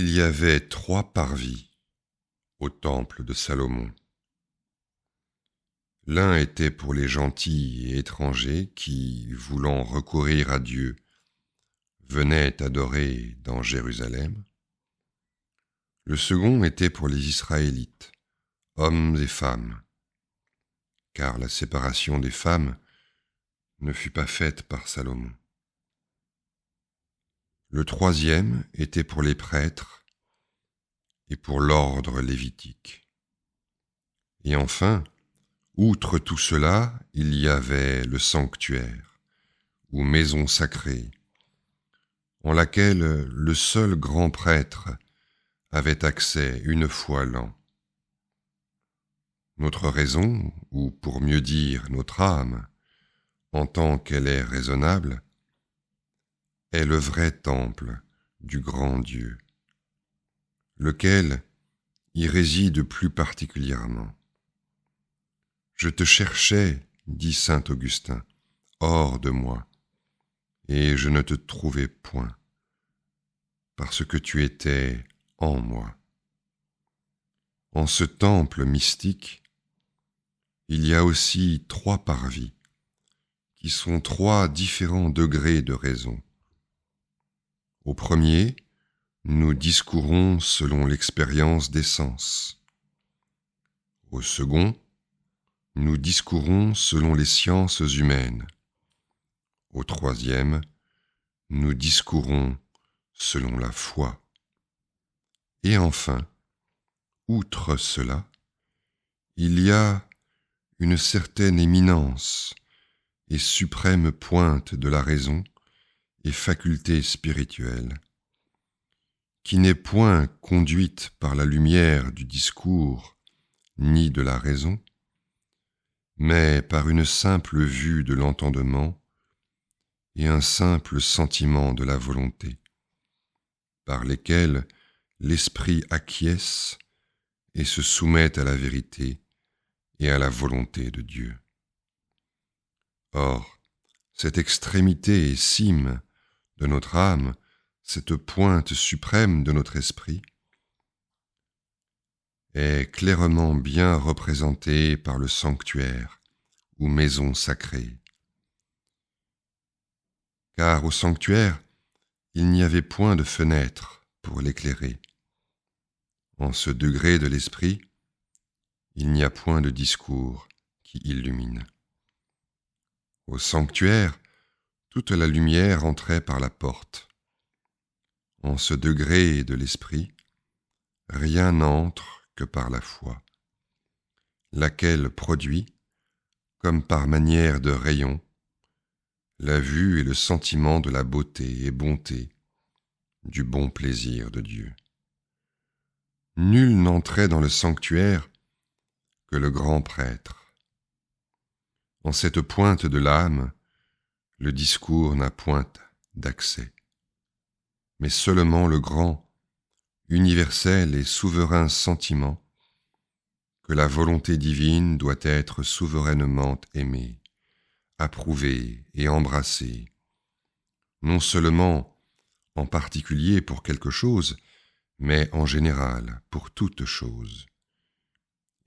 Il y avait 3 parvis au temple de Salomon. L'un était pour les gentils et étrangers qui, voulant recourir à Dieu, venaient adorer dans Jérusalem. Le second était pour les Israélites, hommes et femmes, car la séparation des femmes ne fut pas faite par Salomon. Le troisième était pour les prêtres et pour l'ordre lévitique. Et enfin, outre tout cela, il y avait le sanctuaire, ou maison sacrée, en laquelle le seul grand prêtre avait accès une fois l'an. Notre raison, ou pour mieux dire notre âme, en tant qu'elle est raisonnable, est le vrai temple du grand Dieu, lequel y réside plus particulièrement. Je te cherchais, dit saint Augustin, hors de moi, et je ne te trouvais point, parce que tu étais en moi. En ce temple mystique, il y a aussi 3 parvis, qui sont 3 différents degrés de raison. Au premier, nous discourons selon l'expérience des sens. Au second, nous discourons selon les sciences humaines. Au troisième, nous discourons selon la foi. Et enfin, outre cela, il y a une certaine éminence et suprême pointe de la raison et faculté spirituelle, qui n'est point conduite par la lumière du discours ni de la raison, mais par une simple vue de l'entendement et un simple sentiment de la volonté, par lesquels l'esprit acquiesce et se soumet à la vérité et à la volonté de Dieu. Or, cette extrémité et cime de notre âme, cette pointe suprême de notre esprit, est clairement bien représentée par le sanctuaire ou maison sacrée. Car au sanctuaire, il n'y avait point de fenêtre pour l'éclairer. En ce degré de l'esprit, il n'y a point de discours qui illumine. Au sanctuaire, toute la lumière entrait par la porte. En ce degré de l'esprit, rien n'entre que par la foi, laquelle produit, comme par manière de rayon, la vue et le sentiment de la beauté et bonté, du bon plaisir de Dieu. Nul n'entrait dans le sanctuaire que le grand prêtre. En cette pointe de l'âme, le discours n'a point d'accès, mais seulement le grand, universel et souverain sentiment que la volonté divine doit être souverainement aimée, approuvée et embrassée, non seulement en particulier pour quelque chose, mais en général pour toute chose.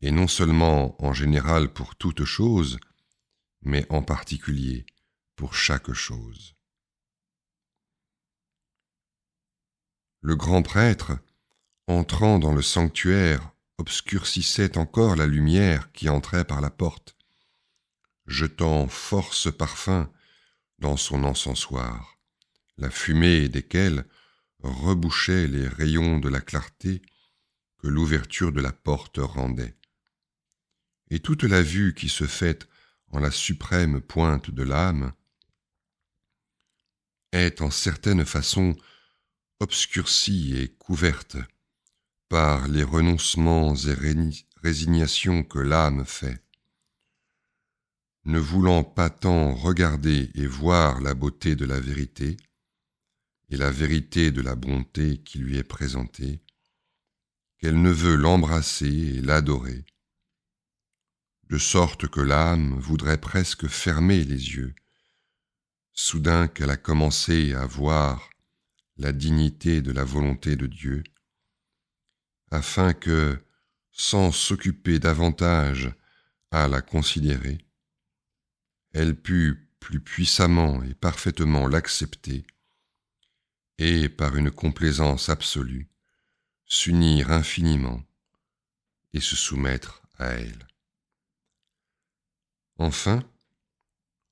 Et non seulement en général pour toute chose, mais en particulier pour chaque chose. Le grand prêtre, entrant dans le sanctuaire, obscurcissait encore la lumière qui entrait par la porte, jetant force parfums dans son encensoir, la fumée desquels rebouchait les rayons de la clarté que l'ouverture de la porte rendait. Et toute la vue qui se fait en la suprême pointe de l'âme est en certaine façon obscurcie et couverte par les renoncements et résignations que l'âme fait, ne voulant pas tant regarder et voir la beauté de la vérité et la vérité de la bonté qui lui est présentée, qu'elle ne veut l'embrasser et l'adorer, de sorte que l'âme voudrait presque fermer les yeux, soudain qu'elle a commencé à voir la dignité de la volonté de Dieu afin que, sans s'occuper davantage à la considérer, elle pût plus puissamment et parfaitement l'accepter et, par une complaisance absolue, s'unir infiniment et se soumettre à elle. Enfin,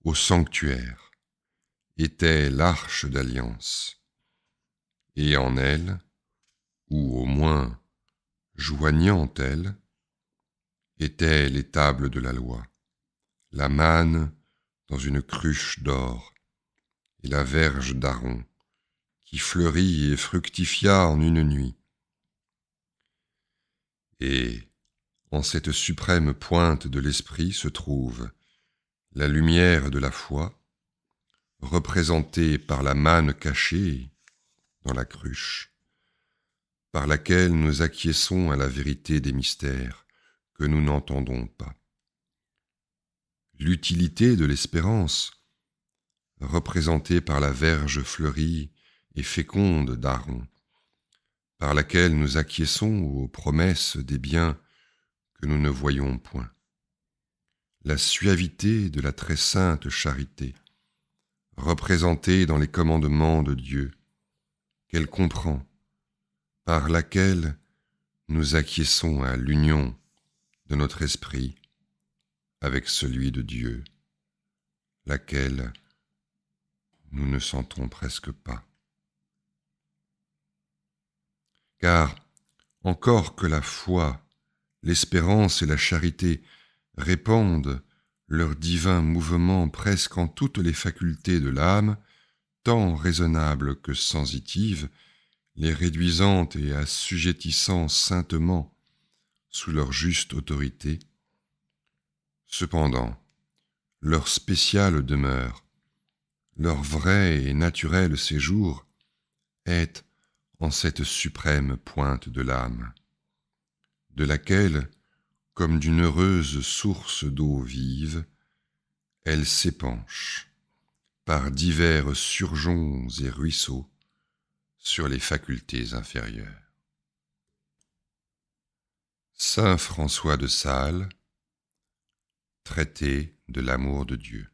au sanctuaire était l'arche d'alliance, et en elle, ou au moins joignant elle, étaient les tables de la loi, la manne dans une cruche d'or, et la verge d'Aaron, qui fleurit et fructifia en une nuit. Et en cette suprême pointe de l'esprit se trouve la lumière de la foi, représentée par la manne cachée dans la cruche, par laquelle nous acquiesçons à la vérité des mystères que nous n'entendons pas. L'utilité de l'espérance, représentée par la verge fleurie et féconde d'Aaron, par laquelle nous acquiesçons aux promesses des biens que nous ne voyons point. La suavité de la très sainte charité, représentée dans les commandements de Dieu, qu'elle comprend, par laquelle nous acquiesçons à l'union de notre esprit avec celui de Dieu, laquelle nous ne sentons presque pas. Car, encore que la foi, l'espérance et la charité répandent leur divin mouvement presque en toutes les facultés de l'âme, tant raisonnables que sensitives, les réduisant et assujettissant saintement sous leur juste autorité, cependant, leur spéciale demeure, leur vrai et naturel séjour est en cette suprême pointe de l'âme, de laquelle, comme d'une heureuse source d'eau vive, elle s'épanche, par divers surjoncs et ruisseaux, sur les facultés inférieures. Saint François de Sales, traité de l'amour de Dieu.